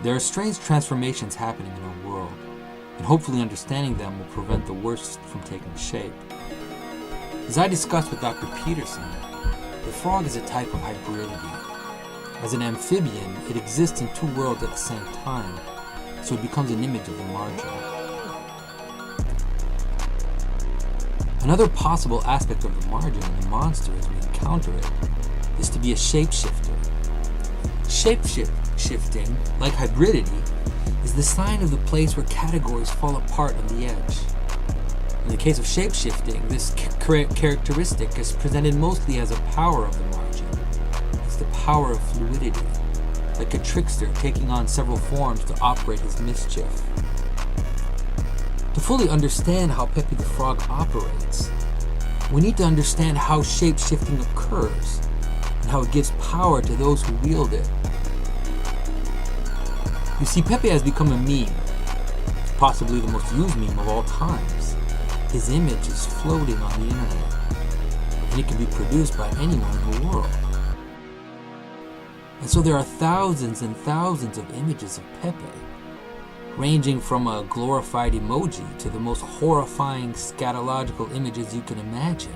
There are strange transformations happening in our world, and hopefully understanding them will prevent the worst from taking shape. As I discussed with Dr. Peterson, the frog is a type of hybridity. As an amphibian, it exists in two worlds at the same time, so it becomes an image of the margin. Another possible aspect of the margin and the monster as we encounter it is to be a shapeshifter. Shape-shifting, like hybridity, is the sign of the place where categories fall apart on the edge. In the case of shape-shifting, this characteristic is presented mostly as a power of the margin. It's the power of fluidity, like a trickster taking on several forms to operate his mischief. To fully understand how Pepe the Frog operates, we need to understand how shape-shifting occurs and how it gives power to those who wield it. You see, Pepe has become a meme, possibly the most used meme of all times. His image is floating on the internet, and it can be produced by anyone in the world. And so there are thousands and thousands of images of Pepe, ranging from a glorified emoji to the most horrifying scatological images you can imagine.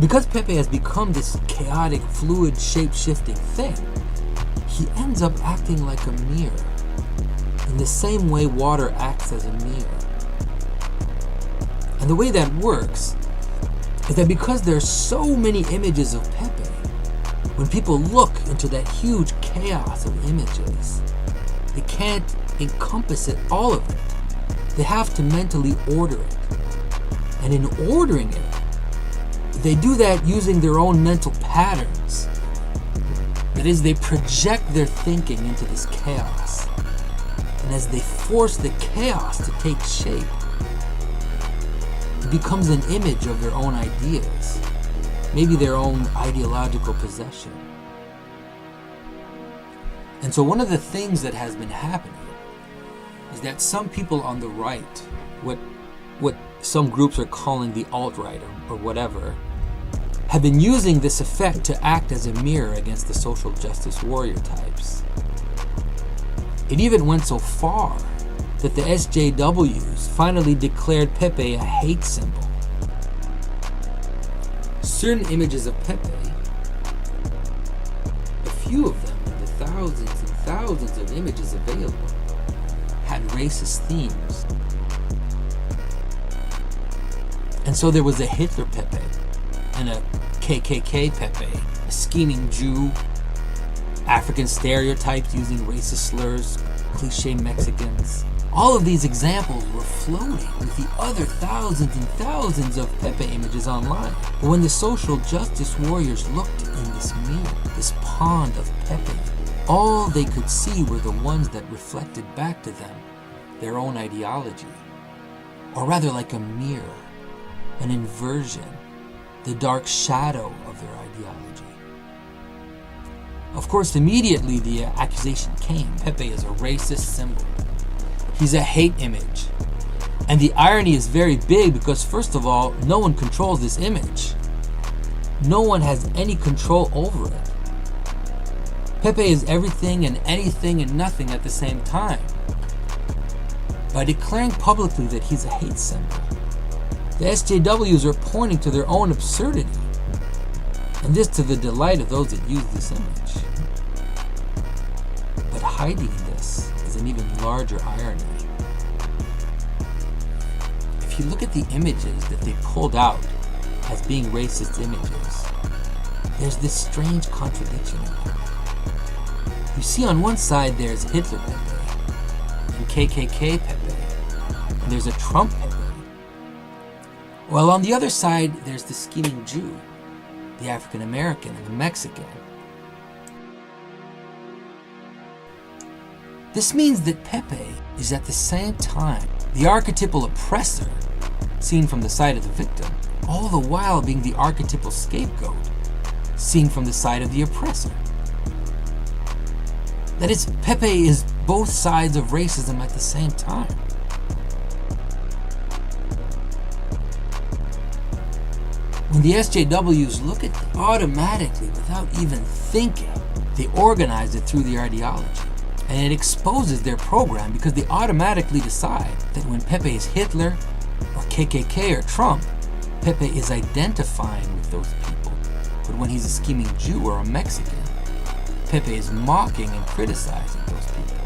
Because Pepe has become this chaotic, fluid, shape-shifting thing, he ends up acting like a mirror, in the same way water acts as a mirror. And the way that works is that because there's so many images of Pepe, when people look into that huge chaos of images, they can't encompass it, all of it. They have to mentally order it. And in ordering it, they do that using their own mental patterns. That is, they project their thinking into this chaos. And as they force the chaos to take shape, it becomes an image of their own ideas, maybe their own ideological possession. And so one of the things that has been happening is that some people on the right, what some groups are calling the alt-right or whatever, have been using this effect to act as a mirror against the social justice warrior types. It even went so far that the SJWs finally declared Pepe a hate symbol. Certain images of Pepe, a few of them in the thousands and thousands of images available, had racist themes. And so there was a Hitler Pepe, and a KKK Pepe, a scheming Jew, African stereotypes using racist slurs, cliché Mexicans. All of these examples were floating with the other thousands and thousands of Pepe images online. But when the social justice warriors looked in this mirror, this pond of Pepe, all they could see were the ones that reflected back to them their own ideology. Or rather, like a mirror, an inversion, the dark shadow of their ideology. Of course, immediately the accusation came. Pepe is a racist symbol. He's a hate image. And the irony is very big because, first of all, no one controls this image. No one has any control over it. Pepe is everything and anything and nothing at the same time. By declaring publicly that he's a hate symbol, the SJWs are pointing to their own absurdity, and this to the delight of those that use this image. But hiding this is an even larger irony. If you look at the images that they pulled out as being racist images, there's this strange contradiction in them. You see, on one side there's Hitler Pepe, and KKK Pepe, and there's a Trump Pepe. While on the other side, there's the scheming Jew, the African American, and the Mexican. This means that Pepe is at the same time the archetypal oppressor, seen from the side of the victim, all the while being the archetypal scapegoat, seen from the side of the oppressor. That is, Pepe is both sides of racism at the same time. When the SJWs look at it automatically, without even thinking, they organize it through the ideology. And it exposes their program because they automatically decide that when Pepe is Hitler or KKK or Trump, Pepe is identifying with those people. But when he's a scheming Jew or a Mexican, Pepe is mocking and criticizing those people.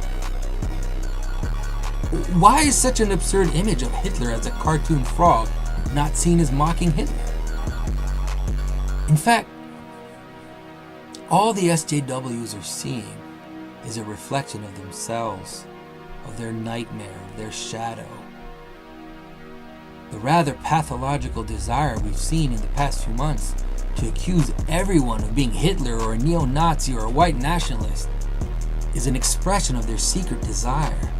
Why is such an absurd image of Hitler as a cartoon frog not seen as mocking Hitler? In fact, all the SJWs are seeing is a reflection of themselves, of their nightmare, of their shadow. The rather pathological desire we've seen in the past few months to accuse everyone of being Hitler or a neo-Nazi or a white nationalist is an expression of their secret desire.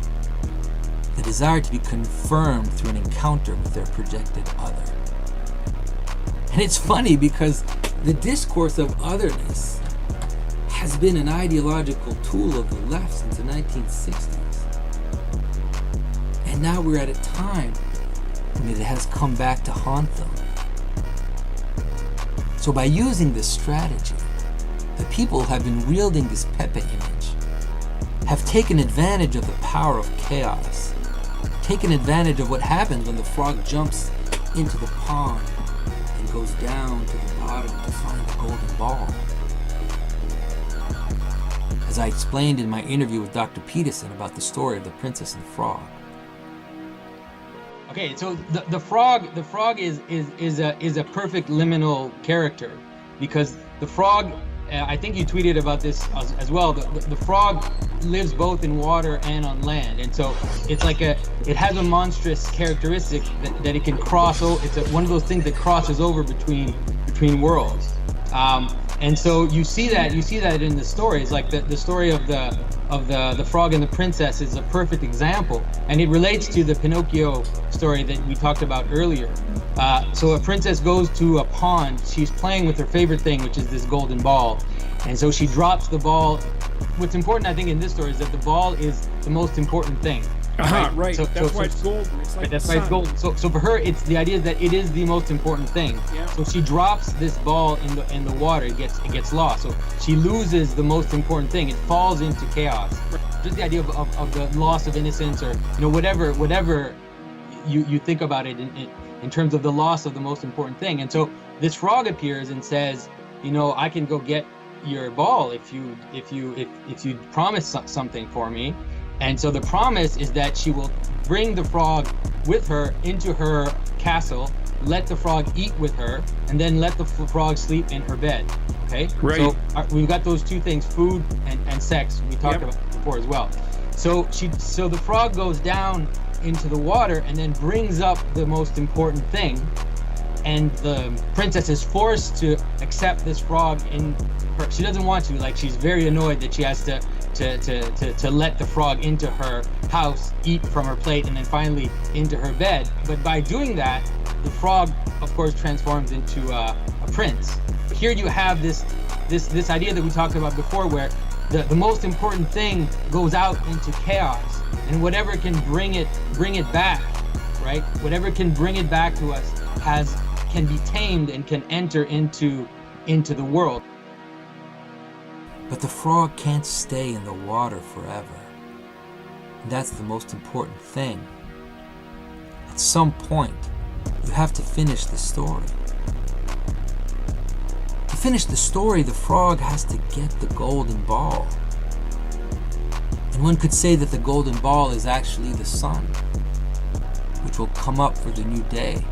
The desire to be confirmed through an encounter with their projected other. And it's funny because the discourse of otherness has been an ideological tool of the left since the 1960s. And now we're at a time when it has come back to haunt them. So by using this strategy, the people who have been wielding this Pepe image have taken advantage of the power of chaos, taken advantage of what happens when the frog jumps into the pond and goes down to the bottom to find the golden ball. As I explained in my interview with Dr. Peterson about the story of the Princess and the Frog. Okay, so the frog is a perfect liminal character, because the frog, I think you tweeted about this as well. The frog lives both in water and on land, and so it's like it has a monstrous characteristic that it can cross. It's one of those things that crosses over between worlds. And so you see that in the stories, like the story of the frog and the princess is a perfect example, and it relates to the Pinocchio story that we talked about earlier. So a princess goes to a pond. She's playing with her favorite thing, which is this golden ball, and so she drops the ball. What's important, I think, in this story is that the ball is the most important thing. Right. That's why it's golden. It's like that's why it's golden. So for her, it's the idea that it is the most important thing. Yeah. So she drops this ball in the water. It gets lost. So she loses the most important thing. It falls into chaos. Just the idea of the loss of innocence, or whatever you think about it in terms of the loss of the most important thing. And so this frog appears and says, I can go get your ball if you promise something for me. And so the promise is that she will bring the frog with her into her castle, let the frog eat with her, and then let the frog sleep in her bed. Okay? Right. So we've got those two things, food and sex. We talked about before as well. So the frog goes down into the water and then brings up the most important thing. And the princess is forced to accept this frog in her. She doesn't want to, she's very annoyed that she has to let the frog into her house, eat from her plate, and then finally into her bed. But by doing that, the frog, of course, transforms into a prince. But here you have this idea that we talked about before, where the most important thing goes out into chaos, and whatever can bring it back, right? Whatever can bring it back to us can be tamed and can enter into the world. But the frog can't stay in the water forever. And that's the most important thing. At some point, you have to finish the story. To finish the story, the frog has to get the golden ball. And one could say that the golden ball is actually the sun, which will come up for the new day.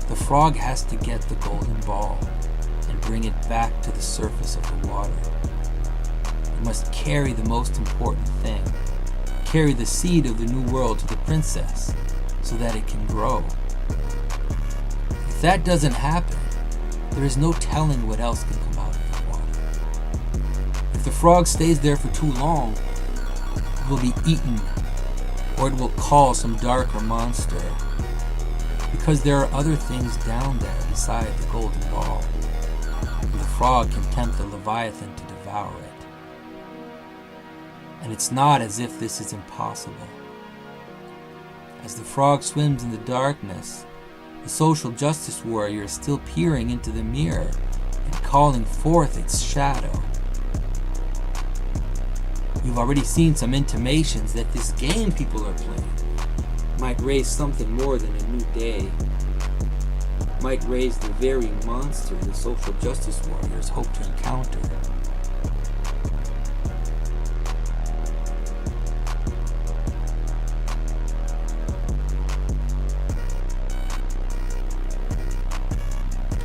The frog has to get the golden ball and bring it back to the surface of the water. It must carry the most important thing, carry the seed of the new world to the princess so that it can grow. If that doesn't happen, there is no telling what else can come out of the water. If the frog stays there for too long, it will be eaten, or it will call some darker monster, because there are other things down there beside the golden ball, and the frog can tempt the Leviathan to devour it. And it's not as if this is impossible. As the frog swims in the darkness, The social justice warrior is still peering into the mirror and calling forth its shadow. You've already seen some intimations that this game people are playing might raise something more than a new day. Might raise the very monster the social justice warriors hope to encounter.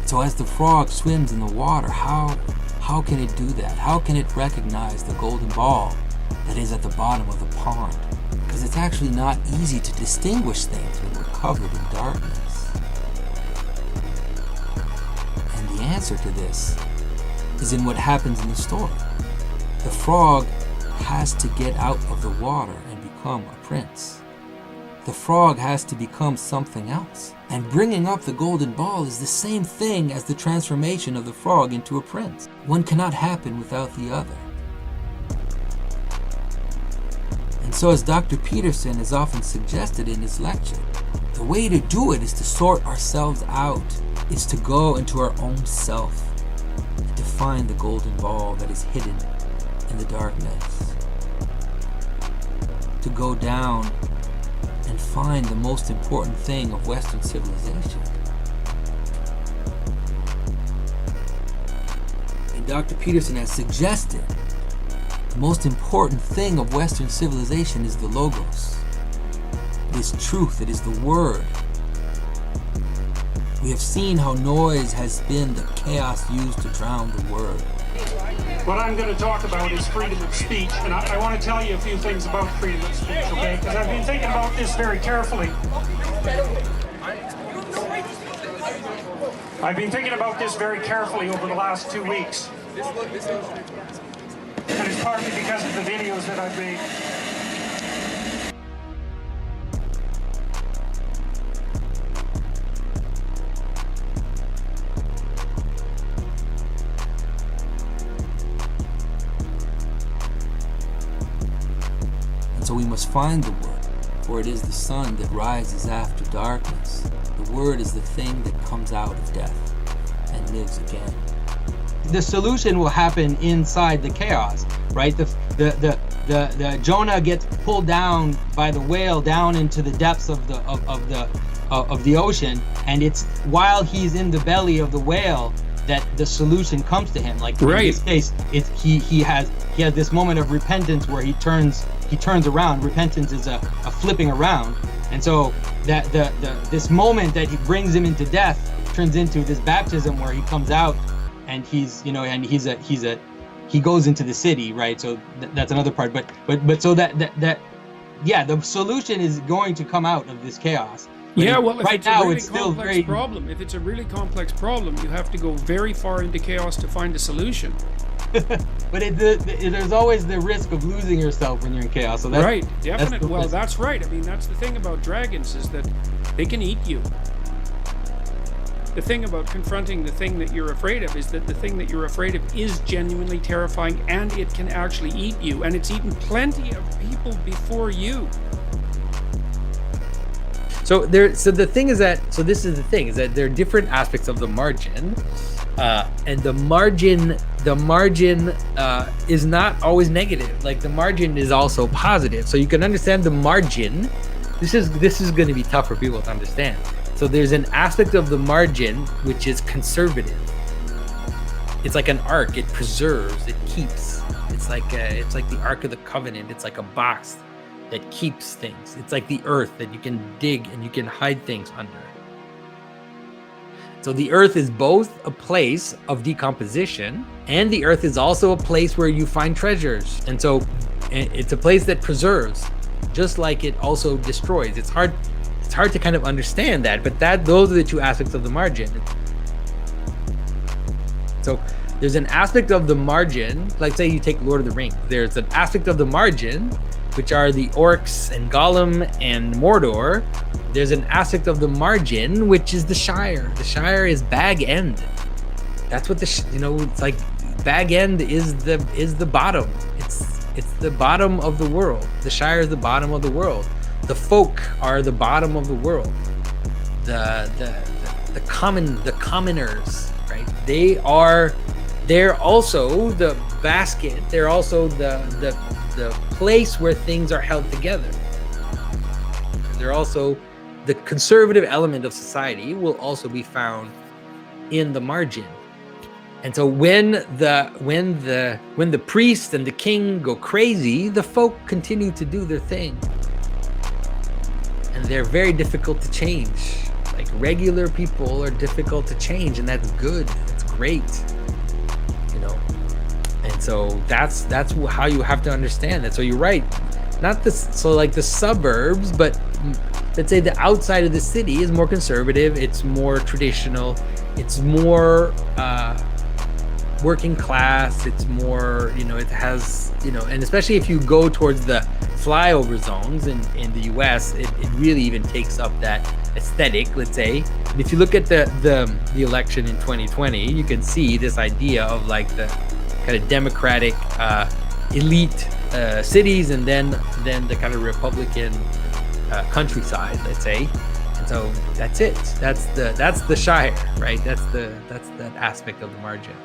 So as the frog swims in the water, how can it do that? How can it recognize the golden ball that is at the bottom of the pond? Because it's actually not easy to distinguish things when we're covered in darkness. And the answer to this is in what happens in the story. The frog has to get out of the water and become a prince. The frog has to become something else. And bringing up the golden ball is the same thing as the transformation of the frog into a prince. One cannot happen without the other. And so, as Dr. Peterson has often suggested in his lecture, the way to do it is to sort ourselves out, is to go into our own self and to find the golden ball that is hidden in the darkness. To go down and find the most important thing of Western civilization. And Dr. Peterson has suggested the most important thing of Western civilization is the logos. It is truth, it is the word. We have seen how noise has been the chaos used to drown the word. What I'm going to talk about is freedom of speech, and I want to tell you a few things about freedom of speech, okay? Because I've been thinking about this very carefully. I've been thinking about this very carefully over the last 2 weeks. And it's partly because of the videos that I've made. So we must find the word, for it is the sun that rises after darkness. The word is the thing that comes out of death and lives again. The solution will happen inside the chaos, right? The Jonah gets pulled down by the whale down into the depths of the ocean, and it's while he's in the belly of the whale that the solution comes to him. Like right. In this case, he has this moment of repentance where he turns around. Repentance is a flipping around, and so that this moment that he brings him into death turns into this baptism where he comes out, and he goes into the city, right? So that's another part. But so that the solution is going to come out of this chaos. But yeah, well, if right it's a now really it's still complex very problem, if it's a really complex problem, you have to go very far into chaos to find a solution. But there's always the risk of losing yourself when you're in chaos. So that's, right, definitely. Well, risk. that's right. I mean, that's the thing about dragons is that they can eat you. The thing about confronting the thing that you're afraid of is that the thing that you're afraid of is genuinely terrifying, and it can actually eat you, and it's eaten plenty of people before you. So the thing is that this is the thing is that there are different aspects of the margin, and the margin is not always negative. Like the margin is also positive. So you can understand the margin. This is going to be tough for people to understand. So there's an aspect of the margin which is conservative. It's like an ark. It preserves. It keeps. It's like the Ark of the Covenant. It's like a box that keeps things. It's like the earth that you can dig and you can hide things under. So the earth is both a place of decomposition, and the earth is also a place where you find treasures. And so it's a place that preserves, just like it also destroys. It's hard to kind of understand that, but those are the two aspects of the margin. So there's an aspect of the margin, like say you take Lord of the Rings. There's an aspect of the margin, which are the orcs and Gollum and Mordor. There's an aspect of the margin, which is the Shire. The Shire is Bag End. That's what it's like. Bag End is the bottom. It's the bottom of the world. The Shire is the bottom of the world. The folk are the bottom of the world. the commoners, right? They're also the basket. They're also the place where things are held together. They're also the conservative element of society will also be found in the margin. And so when the priest and the king go crazy, the folk continue to do their thing. And they're very difficult to change. Like regular people are difficult to change, and that's good. That's great. You know. And so that's how you have to understand that. So you're right. Not this so like the suburbs, but let's say the outside of the city is more conservative, it's more traditional, it's more working class, it's more, you know, it has, you know, and especially if you go towards the flyover zones in the US, it really even takes up that aesthetic, let's say. And if you look at the election in 2020, you can see this idea of like the kind of democratic elite cities, and then the kind of Republican countryside, let's say. And so that's it. That's the Shire, right? That's that aspect of the margin.